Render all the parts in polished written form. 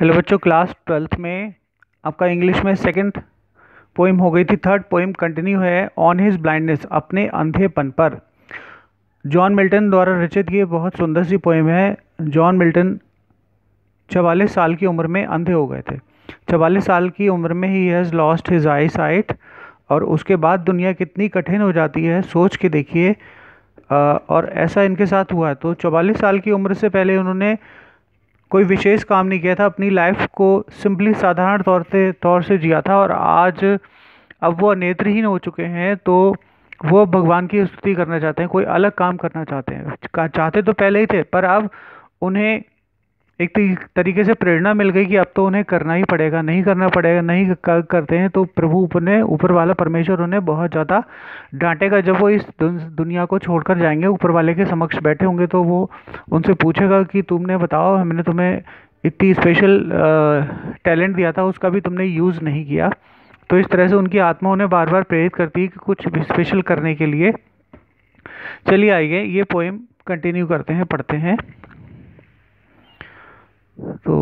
Hello बच्चों, class 12th में आपका इंग्लिश में सेकंड पोइम हो गई थी। थर्ड पोइम कंटिन्यू है ऑन हिज ब्लाइंडनेस, अपने अंधेपन पर। जॉन मिल्टन द्वारा रचित ये बहुत सुंदर सी पोइम है। जॉन मिल्टन 44 साल की उम्र में अंधे हो गए थे। 44 साल की उम्र में he has lost his I site. और उसके बाद दुनिया कितनी कठिन हो जाती है, सोच के देखिए। और ऐसा इनके साथ हुआ है। तो 44 साल की उम्र से पहले उन्होंने कोई विशेष काम नहीं किया था, अपनी लाइफ को सिंपली साधारण तौर से जिया था। और आज अब वो नेत्रहीन हो चुके हैं, तो वो भगवान की स्तुति करना चाहते हैं, कोई अलग काम करना चाहते हैं। चाहते तो पहले ही थे, पर अब उन्हें एक तरीके से प्रेरणा मिल गई कि अब तो उन्हें करना ही पड़ेगा, नहीं करना पड़ेगा, नहीं करते हैं तो प्रभु ऊपर वाला परमेश्वर उन्हें बहुत ज़्यादा डांटेगा। जब वो इस दुनिया को छोड़कर जाएंगे, ऊपर वाले के समक्ष बैठे होंगे, तो वो उनसे पूछेगा कि तुमने बताओ, हमने तुम्हें इतनी स्पेशल टैलेंट दिया था, उसका भी तुमने यूज़ नहीं किया। तो इस तरह से उनकी आत्मा उन्हें बार बार प्रेरित करती है कि कुछ स्पेशल करने के लिए। चलिए आइए ये पोएम कंटिन्यू करते हैं, पढ़ते हैं। तो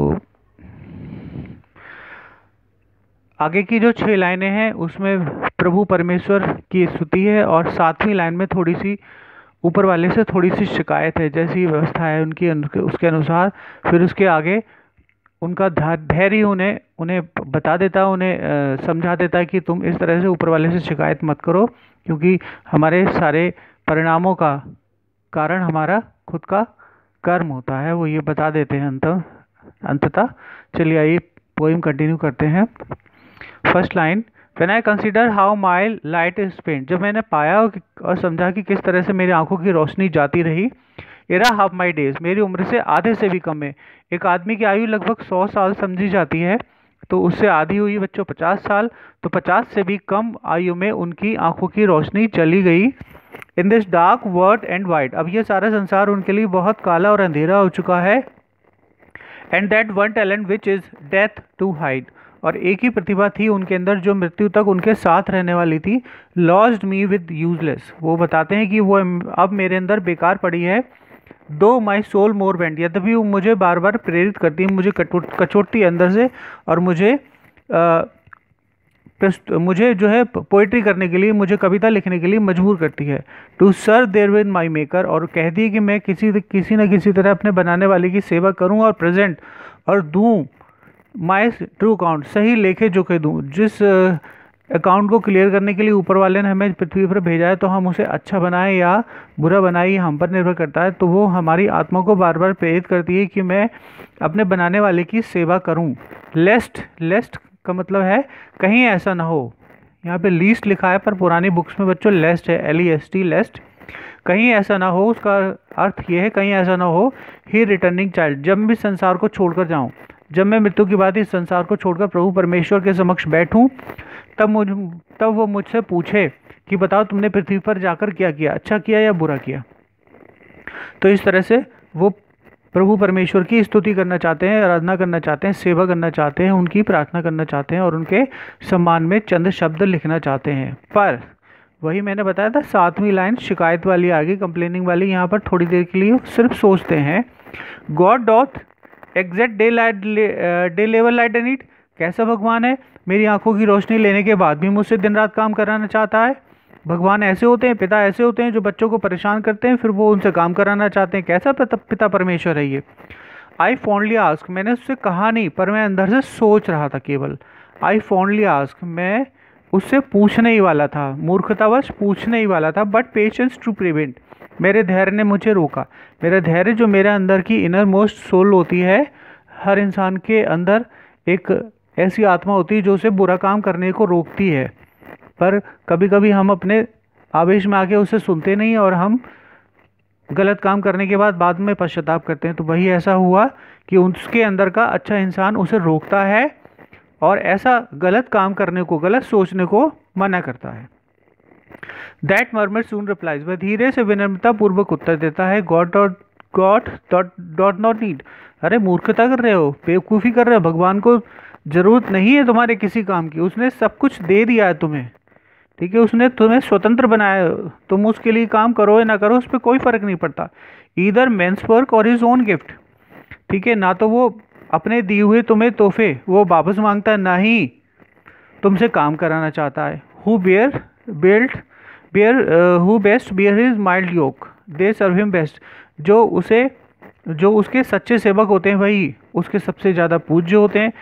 आगे की जो 6 लाइनें हैं उसमें प्रभु परमेश्वर की स्तुति है, और 7वीं लाइन में थोड़ी सी ऊपर वाले से थोड़ी सी शिकायत है, जैसी व्यवस्था है उनकी उसके अनुसार। फिर उसके आगे उनका धैर्य उन्हें बता देता है, उन्हें समझा देता है कि तुम इस तरह से ऊपर वाले से शिकायत मत करो, क्योंकि हमारे सारे परिणामों का कारण हमारा खुद का कर्म होता है। वो ये बता देते हैं अंततः। चलिए आइए पोइम कंटिन्यू करते हैं। First line, when I consider how my light is spent, जब मैंने पाया और समझा कि किस तरह से मेरी आंखों की रोशनी जाती रही। एरा हाफ माई डेज, मेरी उम्र से आधे से भी कम है। एक आदमी की आयु लगभग 100 साल समझी जाती है, तो उससे आधी हुई बच्चों 50 साल। तो 50 से भी कम आयु में उनकी आंखों की रोशनी चली गई। In this dark word and wide, अब ये सारा संसार उनके लिए बहुत काला और अंधेरा हो चुका है। And that one talent which is death to hide, और एक ही प्रतिभा थी उनके अंदर जो मृत्यु तक उनके साथ रहने वाली थी। लॉस्ट मी विद यूजलेस, वो बताते हैं कि वो अब मेरे अंदर बेकार पड़ी है। दो माई सोल मोर बेंड, यद्यपि वो मुझे बार बार प्रेरित करती है, मुझे कचोटती अंदर से, और मुझे जो है पोइट्री करने के लिए, मुझे कविता लिखने के लिए मजबूर करती है। To serve there with my maker, और कहती है कि मैं किसी न किसी तरह अपने बनाने वाले की सेवा करूं और प्रेजेंट और दूं माई ट्रू अकाउंट, सही लेखे जोखे दूं। जिस अकाउंट को क्लियर करने के लिए ऊपर वाले ने हमें पृथ्वी पर भेजा है, तो हम उसे अच्छा बनाए या बुरा बनाए, हम पर निर्भर करता है। तो वो हमारी आत्मा को बार बार प्रेरित करती है कि मैं अपने बनाने वाले की सेवा करूं। लेस्ट का मतलब है कहीं ऐसा ना हो। यहाँ पे लीस्ट लिखा है, पर पुरानी बुक्स में बच्चों लेस्ट है, LEST, लेस्ट। कहीं ऐसा ना हो, उसका अर्थ ये है कहीं ऐसा ना हो ही रिटर्निंग चाइल्ड, जब भी संसार को छोड़कर जाऊं, जब मैं मृत्यु के बाद इस संसार को छोड़कर प्रभु परमेश्वर के समक्ष बैठूं, तब वो मुझसे पूछे कि बताओ तुमने पृथ्वी पर जाकर क्या किया, अच्छा किया या बुरा किया। तो इस तरह से वो प्रभु परमेश्वर की स्तुति करना चाहते हैं, आराधना करना चाहते हैं, सेवा करना चाहते हैं, उनकी प्रार्थना करना चाहते हैं, और उनके सम्मान में चंद शब्द लिखना चाहते हैं। पर वही मैंने बताया था, 7वीं लाइन शिकायत वाली आ गई, कंप्लेनिंग वाली। यहाँ पर थोड़ी देर के लिए सिर्फ सोचते हैं। God dot exact day level light and need, कैसा भगवान है, मेरी आंखों की रोशनी लेने के बाद भी मुझसे दिन रात काम कराना चाहता है। भगवान ऐसे होते हैं, पिता ऐसे होते हैं जो बच्चों को परेशान करते हैं, फिर वो उनसे काम कराना चाहते हैं। कैसा पिता परमेश्वर है ये। आई फॉन्डली आस्क, मैंने उससे कहा नहीं, पर मैं अंदर से सोच रहा था केवल। आई फॉन्डली आस्क, मैं उससे पूछने ही वाला था, मूर्खतावश पूछने ही वाला था। बट पेशेंस टू प्रिवेंट, मेरे धैर्य ने मुझे रोका। मेरा धैर्य, जो मेरे अंदर की इनर मोस्ट सोल होती है, हर इंसान के अंदर एक ऐसी आत्मा होती है जो उसे बुरा काम करने को रोकती है, पर कभी कभी हम अपने आवेश में आके उसे सुनते नहीं, और हम गलत काम करने के बाद में पश्चाताप करते हैं। तो वही ऐसा हुआ कि उसके अंदर का अच्छा इंसान उसे रोकता है, और ऐसा गलत काम करने को, गलत सोचने को मना करता है। दैट मर्मर सून रिप्लाइज, वह धीरे से विनम्रता पूर्वक उत्तर देता है। गॉड डॉट नॉट नीड, अरे मूर्खता कर रहे हो, बेवकूफ़ी कर रहे हो, भगवान को जरूरत नहीं है तुम्हारे किसी काम की, उसने सब कुछ दे दिया है तुम्हें, ठीक है, उसने तुम्हें स्वतंत्र बनाया, तुम उसके लिए काम करो या ना करो, उस पर कोई फर्क नहीं पड़ता। ईदर मेंस वर्क और हिज ओन गिफ्ट, ठीक है, ना तो वो अपने दिए हुए तुम्हें तोहफे वो वापस मांगता है, ना ही तुमसे काम कराना चाहता है। Who best bear his mild yoke, they serve him best. जो उसके सच्चे सेवक होते हैं वही उसके सबसे ज़्यादा पूज्य होते हैं।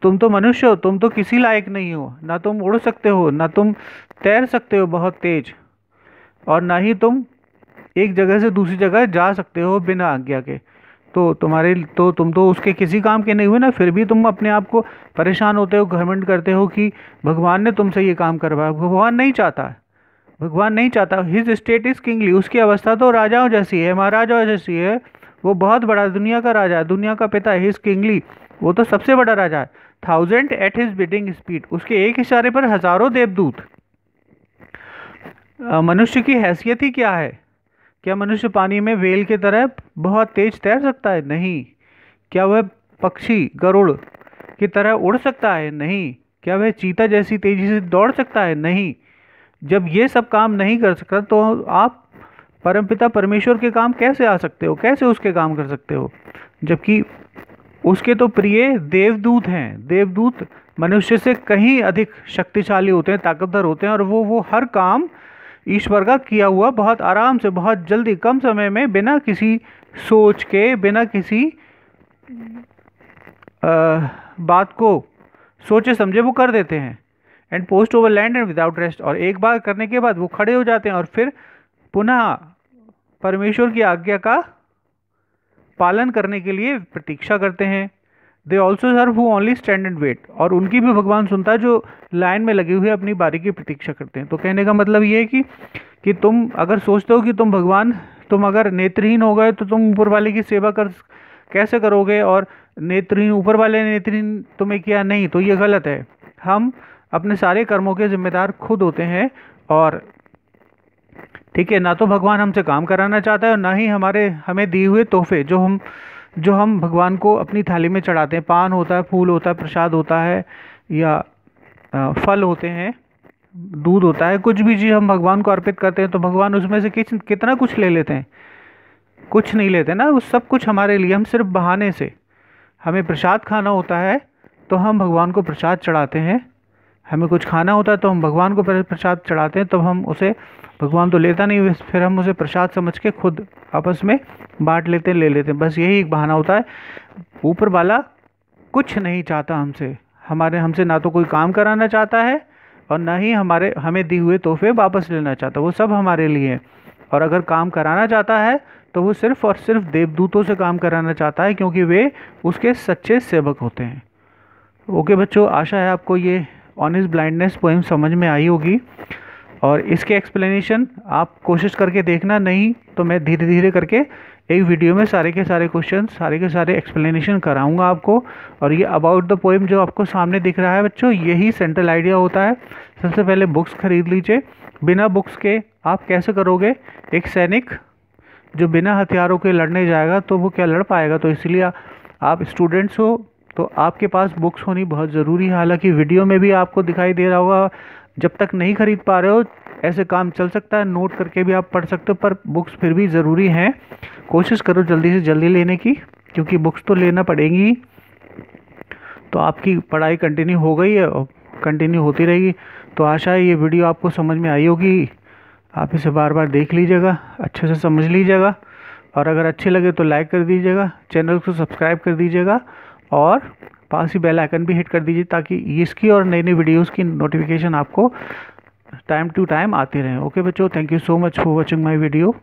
तुम तो मनुष्य हो, तुम तो किसी लायक नहीं हो, ना तुम उड़ सकते हो, ना तुम तैर सकते हो बहुत तेज, और ना ही तुम एक जगह से दूसरी जगह जा सकते हो बिना आज्ञा के। तुम तो उसके किसी काम के नहीं हुए ना, फिर भी तुम अपने आप को परेशान होते हो, घमंड करते हो कि भगवान ने तुमसे ये काम करवाया। भगवान नहीं चाहता। हिज स्टेट इज किंगली, उसकी अवस्था तो राजाओं जैसी है, महाराजाओं जैसी है। वो बहुत बड़ा दुनिया का राजा है, दुनिया का पिता है। हिज किंगली, वो तो सबसे बड़ा राजा है। 1000 एट हिज बिडिंग स्पीड, उसके एक इशारे पर हजारों देवदूत। मनुष्य की हैसियत ही क्या है? क्या मनुष्य पानी में व्हेल की तरह बहुत तेज तैर सकता है? नहीं। क्या वह पक्षी गरुड़ की तरह उड़ सकता है? नहीं। क्या वह चीता जैसी तेजी से दौड़ सकता है? नहीं। जब ये सब काम नहीं कर सकता तो आप परमपिता परमेश्वर के काम कैसे आ सकते हो? कैसे उसके काम कर सकते हो? जबकि उसके तो प्रिय देवदूत हैं। देवदूत मनुष्य से कहीं अधिक शक्तिशाली होते हैं, ताकतवर होते हैं, और वो हर काम ईश्वर का किया हुआ बहुत आराम से, बहुत जल्दी, कम समय में, बिना किसी सोच के, बिना किसी बात को सोचे समझे वो कर देते हैं। And post over land and without rest, और एक बार करने के बाद वो खड़े हो जाते हैं और फिर पुनः परमेश्वर की आज्ञा का पालन करने के लिए प्रतीक्षा करते हैं। They also serve who only stand and wait, और उनकी भी भगवान सुनता है जो लाइन में लगे हुए अपनी बारी की प्रतीक्षा करते हैं। तो कहने का मतलब ये है कि तुम अगर सोचते हो कि तुम अगर नेत्रहीन हो गए तो तुम ऊपर वाले की सेवा कैसे करोगे, और नेत्रहीन ऊपर वाले ने नेत्रहीन तुम्हें किया, नहीं, तो ये गलत है। हम अपने सारे कर्मों के जिम्मेदार खुद होते हैं, और ठीक है, ना तो भगवान हमसे काम कराना चाहता है और ना ही हमें दिए हुए तोहफे जो हम भगवान को अपनी थाली में चढ़ाते हैं। पान होता है, फूल होता है, प्रसाद होता है, या फल होते हैं, दूध होता है, कुछ भी चीज़ हम भगवान को अर्पित करते हैं तो भगवान उसमें से कितना कुछ ले लेते हैं? कुछ नहीं लेते ना, वो सब कुछ हमारे लिए, हम सिर्फ बहाने से। हमें प्रसाद खाना होता है तो हम भगवान को प्रसाद चढ़ाते हैं, हमें कुछ खाना होता है तो हम भगवान को प्रसाद चढ़ाते हैं, तब हम उसे, भगवान तो लेता नहीं, फिर हम उसे प्रसाद समझ के खुद आपस में बांट लेते हैं, ले लेते हैं। बस यही एक बहाना होता है। ऊपर वाला कुछ नहीं चाहता हमसे ना तो कोई काम कराना चाहता है और ना ही हमें दिए हुए तोहफे वापस लेना चाहता। वो सब हमारे लिए है, और अगर काम कराना चाहता है तो वो सिर्फ और सिर्फ देवदूतों से काम कराना चाहता है, क्योंकि वे उसके सच्चे सेवक होते हैं। ओके बच्चों, आशा है आपको ये ऑन हिज ब्लाइंडनेस पोएम समझ में आई होगी, और इसके एक्सप्लेनेशन आप कोशिश करके देखना, नहीं तो मैं धीरे धीरे करके एक वीडियो में सारे के सारे क्वेश्चन, सारे के सारे एक्सप्लेनेशन कराऊंगा आपको। और ये अबाउट द पोएम जो आपको सामने दिख रहा है बच्चों, यही सेंट्रल आइडिया होता है। सबसे पहले बुक्स खरीद लीजिए। बिना बुक्स के आप कैसे करोगे? एक सैनिक जो बिना हथियारों के लड़ने जाएगा तो वो क्या लड़ पाएगा? तो इसलिए आप स्टूडेंट्स हो तो आपके पास बुक्स होनी बहुत ज़रूरी है। हालांकि वीडियो में भी आपको दिखाई दे रहा होगा, जब तक नहीं खरीद पा रहे हो ऐसे काम चल सकता है, नोट करके भी आप पढ़ सकते हो, पर बुक्स फिर भी ज़रूरी हैं। कोशिश करो जल्दी से जल्दी लेने की, क्योंकि बुक्स तो लेना पड़ेगी। तो आपकी पढ़ाई कंटिन्यू हो गई है और कंटिन्यू होती रहेगी। तो आशा है ये वीडियो आपको समझ में आई होगी। आप इसे बार बार देख लीजिएगा, अच्छे से समझ लीजिएगा, और अगर अच्छे लगे तो लाइक कर दीजिएगा, चैनल को सब्सक्राइब कर दीजिएगा, और पास ही बेल आइकन भी हिट कर दीजिए, ताकि इसकी और नई नई वीडियोज़ की नोटिफिकेशन आपको टाइम टू टाइम आते रहें। ओके बच्चों, thank you so much for watching my video.